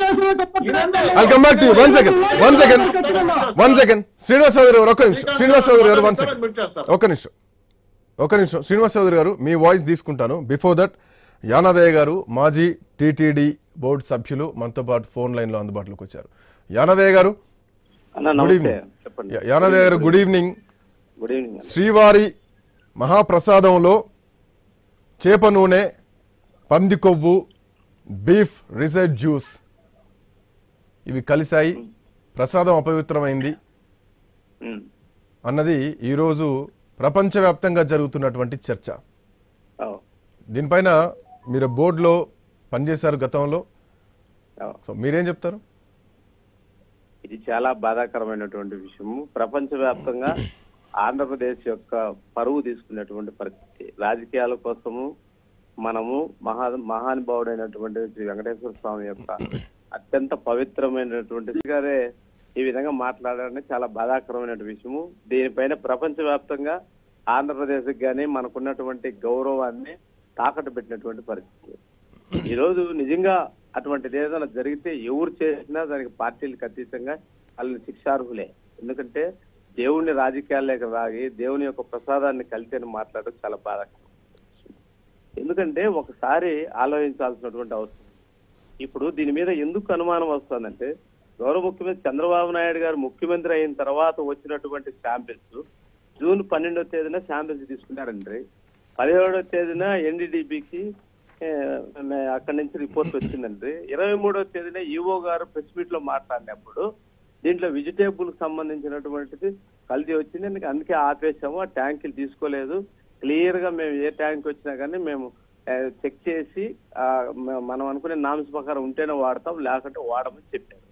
I'll come back to you. One second. Srinivas Chaudhary garu, Srinivas Chaudhary garu, 1 second. ఒక్క నిమిషం శ్రీనివాస్ చౌదరి గారు మీ voice తీసుకుంటాను. Before that Yanadaiah గారు మాజీ టీటీడీ బోర్డు సభ్యులు మనతో పాటు ఫోన్ లైన్ లో అందుబాటులోకి వచ్చారు. యానాదయ్య గారు గుడ్ ఈవినింగ్. యానాదయ్య గారు గుడ్ ఈవినింగ్. శ్రీవారి మహాప్రసాదంలో చేప నూనె, పంది కొవ్వు, బీఫ్ రిజర్వ్ జ్యూస్ ఇవి కలిసాయి, ప్రసాదం అపవిత్రమైంది అన్నది ఈరోజు ప్రపంచవ్యాప్తంగా జరుగుతున్నటువంటి చర్చ. దీనిపైన మీరు బోర్డులో పనిచేశారు గతంలో, సో మీరేం చెప్తారు? ఇది చాలా బాధాకరమైనటువంటి విషయము. ప్రపంచవ్యాప్తంగా ఆంధ్రప్రదేశ్ యొక్క పరువు తీసుకున్నటువంటి పరిస్థితి. రాజకీయాల కోసము మనము మహానుభావుడైనటువంటి శ్రీ వెంకటేశ్వర స్వామి యొక్క అత్యంత పవిత్రమైనటువంటి గారే ఈ విధంగా మాట్లాడాలని చాలా బాధాకరమైన విషయము. దీనిపైన ప్రపంచవ్యాప్తంగా ఆంధ్రప్రదేశ్ కానీ మనకున్నటువంటి గౌరవాన్ని తాకట్టు పెట్టినటువంటి పరిస్థితి. ఈరోజు నిజంగా అటువంటిది ఏదైనా జరిగితే ఎవరు చేసినా దానికి పార్టీలకు అతీతంగా వాళ్ళని శిక్షార్హులే. ఎందుకంటే దేవుణ్ణి రాజకీయాల్లోకి రాగి దేవుని యొక్క ప్రసాదాన్ని కలిసి మాట్లాడడం చాలా బాధాకరం. ఎందుకంటే ఒకసారి ఆలోచించాల్సినటువంటి అవసరం. ఇప్పుడు దీని మీద ఎందుకు అనుమానం వస్తుందంటే గౌరవ ముఖ్యమంత్రి చంద్రబాబు నాయుడు గారు ముఖ్యమంత్రి అయిన తర్వాత వచ్చినటువంటి శాంపిల్స్ జూన్ 12వ తేదీన శాంపిల్స్ తీసుకున్నారండి. 17వ తేదీన ఎన్డీడీబీకి అక్కడి నుంచి రిపోర్ట్ వచ్చిందండి. 23వ తేదీన ఈఓ గారు ప్రెస్ మీట్ లో మాట్లాడినప్పుడు దీంట్లో వెజిటేబుల్ సంబంధించినటువంటిది కల్తీ వచ్చింది, అందుకే ఆపేసాము, ఆ ట్యాంకులు తీసుకోలేదు, క్లియర్ గా మేము ఏ ట్యాంక్ వచ్చినా కానీ మేము చెక్ చేసి మనం అనుకునే నామ్స్ ప్రకారం ఉంటేనే వాడతాం, లేకుంటే వాడమని చెప్పారు.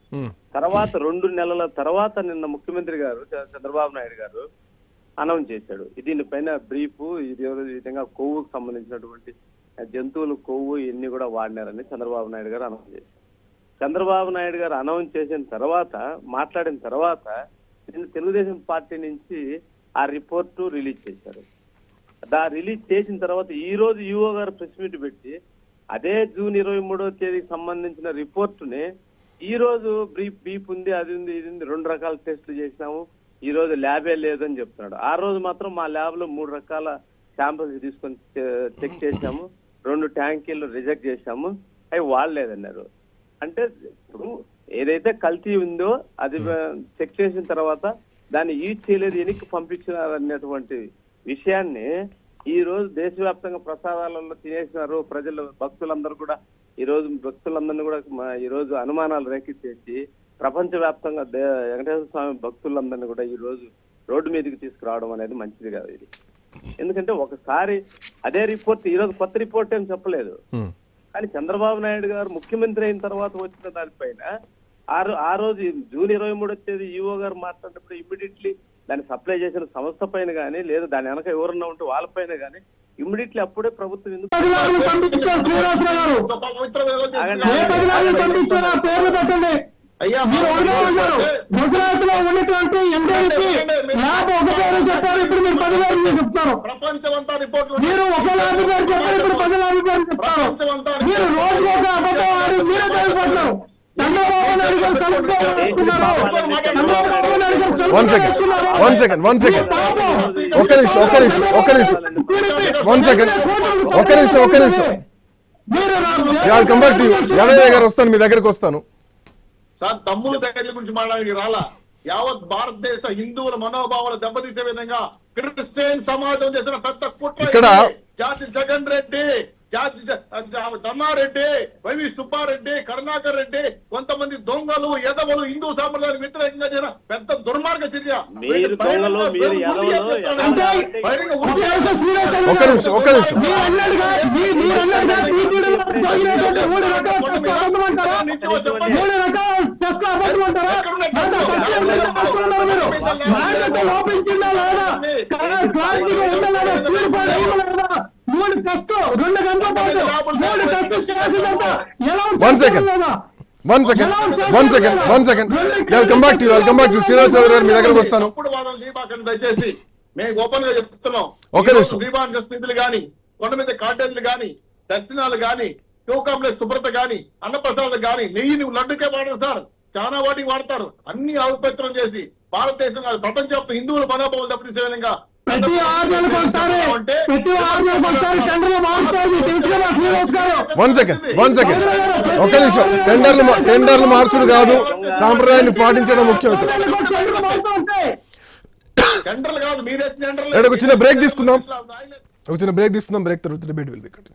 తర్వాత 2 నెలల తర్వాత నిన్న ముఖ్యమంత్రి గారు చంద్రబాబు నాయుడు గారు అనౌన్స్ చేశాడు. దీనిపైన బ్రీఫ్ ఇది విధంగా కొవ్వుకు సంబంధించినటువంటి జంతువులు కొవ్వు ఇన్ని కూడా వాడినారని చంద్రబాబు నాయుడు గారు అనౌన్స్ చేశారు. చంద్రబాబు నాయుడు గారు అనౌన్స్ చేసిన తర్వాత మాట్లాడిన తర్వాత నిన్న తెలుగుదేశం పార్టీ నుంచి ఆ రిపోర్టు రిలీజ్ చేశారు. రిలీజ్ చేసిన తర్వాత ఈ రోజు ఈఓ గారు ప్రెస్ మీట్ పెట్టి అదే జూన్ 23వ తేదీకి సంబంధించిన రిపోర్టుని ఈ రోజు బీప్ ఉంది, అది ఉంది, ఇది ఉంది, 2 రకాల టెస్టులు చేసినాము, ఈ రోజు ల్యాబే లేదని చెప్తున్నాడు. ఆ రోజు మాత్రం మా ల్యాబ్ లో 3 రకాల శాంపిల్స్ తీసుకొని చెక్ చేసాము, 2 ట్యాంకీలు రిజెక్ట్ చేసాము, అవి వాడలేదన్నారు. అంటే ఇప్పుడు ఏదైతే కల్తీ ఉందో అది చెక్ చేసిన తర్వాత దాన్ని యూజ్ చేయలేదు, వెనక్కి పంపించినారనేటువంటి విషయాన్ని ఈ రోజు దేశవ్యాప్తంగా ప్రసాదాలలో తినేసినారు. ప్రజలు భక్తులందరూ కూడా ఈ రోజు భక్తులందరినీ కూడా ఈ రోజు అనుమానాలు రేకెత్తేసి ప్రపంచవ్యాప్తంగా వెంకటేశ్వర స్వామి భక్తులందరినీ కూడా ఈ రోజు రోడ్డు మీదకి తీసుకురావడం అనేది మంచిది కాదు ఇది. ఎందుకంటే ఒకసారి అదే రిపోర్ట్ ఈ రోజు కొత్త రిపోర్ట్ ఏం చెప్పలేదు, కానీ చంద్రబాబు నాయుడు గారు ముఖ్యమంత్రి అయిన తర్వాత వచ్చిన దానిపైన ఆ రోజు జూన్ 23వ తేదీ ఈఓ గారు మాట్లాడినప్పుడు ఇమ్మీడియట్లీ దాన్ని సప్లై చేసిన సంస్థ పైన కానీ లేదా దాని వెనక ఎవరన్నా ఉంటే వాళ్ళపైన కానీ ఇమ్మీడియట్లీ అప్పుడే ప్రభుత్వం ఎందుకు గుజరాత్ లో ఉన్నటువంటి చెప్పారు, ఇప్పుడు మీరు 10,000 చెప్తారు. మీరు ఒక ల్యాబ్ పేరు చెప్పారు, ఇప్పుడు 10 ల్యాబ్ పేరు చెప్తారు. మీరు రోజు ఒక అబద్ధం ఆడి మీరే తెలియపడతారు. వస్తాను మీ దగ్గరకు వస్తాను సార్. తమ్ముల దగ్గర గురించి మాట్లాడి రాలా, యావత్ భారతదేశ హిందువుల మనోభావాలు దెబ్బతీసే విధంగా క్రిస్టియన్ సమాజం చేసిన పెద్ద కుట్ర ఇక్కడ జాతి జగన్ రెడ్డి, జాతి ధర్మారెడ్డి, వైవి సుబ్బారెడ్డి, కరుణాకర్ రెడ్డి, కొంతమంది దొంగలు ఎదవలు హిందూ సాంప్రదాయాలకు వ్యతిరేకంగా చేసిన పెద్ద దుర్మార్గ చర్య. దయచేసి మేము ఓపెన్ గా చెప్తున్నాం, నిధులు గాని, కొండ మీద కాటేజీలు గాని, దర్శనాలు గాని, కాంప్లెక్స్ సుబ్రత గాని అన్నప్రసాద్ గాని నెయ్యిని లడ్డుకే వాడరు సార్, చాలా వాటికి వాడతారు. అన్ని అపవిత్రం చేసి భారతదేశం కాదు ప్రపంచవ్యాప్త హిందువుల మనోభావాలు దెబ్బతీసే విధంగా ప్రతి 6 నెలలకు ఒకసారి టెండర్లు మార్చారు. మీకు తెలుసు కదా శ్రీనివాస్ గారు. వన్ సెకండ్ ఒక నిమిషం. టెండర్లు మార్చుడు కాదు, సాంప్రదాయాన్ని పాటించడం ముఖ్యం. టెండర్లు మారుతూ ఉంటాయి. టెండర్లు కాదు మీరే టెండర్లు. ఒక చిన్న బ్రేక్ తీసుకుందాం. బ్రేక్ తర్వాత డిబేట్ విల్ బి కంటిన్యూ.